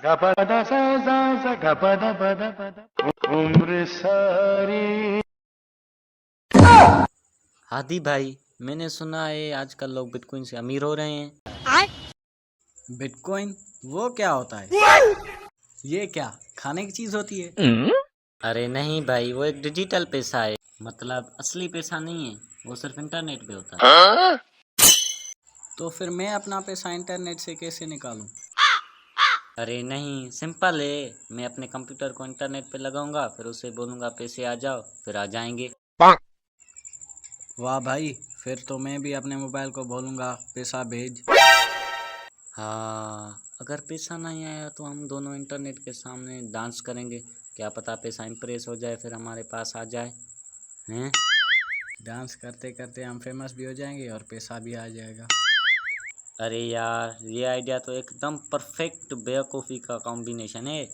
गपदा सा सा सा गपदा पदा पदा उम्र सारी। हादी भाई, मैंने सुना है आजकल लोग बिटकॉइन से अमीर हो रहे हैं। बिटकॉइन वो क्या होता है? ये क्या खाने की चीज होती है? अरे नहीं भाई, वो एक डिजिटल पैसा है। मतलब असली पैसा नहीं है, वो सिर्फ इंटरनेट पे होता है। तो फिर मैं अपना पैसा इंटरनेट से कैसे निकालूं? अरे नहीं, सिंपल है। मैं अपने कंप्यूटर को इंटरनेट पे लगाऊंगा, फिर उसे बोलूंगा पैसे आ जाओ, फिर आ जाएंगे। वाह भाई, फिर तो मैं भी अपने मोबाइल को बोलूंगा पैसा भेज। हाँ, अगर पैसा नहीं आया तो हम दोनों इंटरनेट के सामने डांस करेंगे। क्या पता पैसा इम्प्रेस हो जाए, फिर हमारे पास आ जाए। हैं? डांस करते करते हम फेमस भी हो जाएंगे और पैसा भी आ जाएगा। अरे यार, ये आइडिया तो एकदम परफेक्ट बेवकूफ़ी का कॉम्बिनेशन है।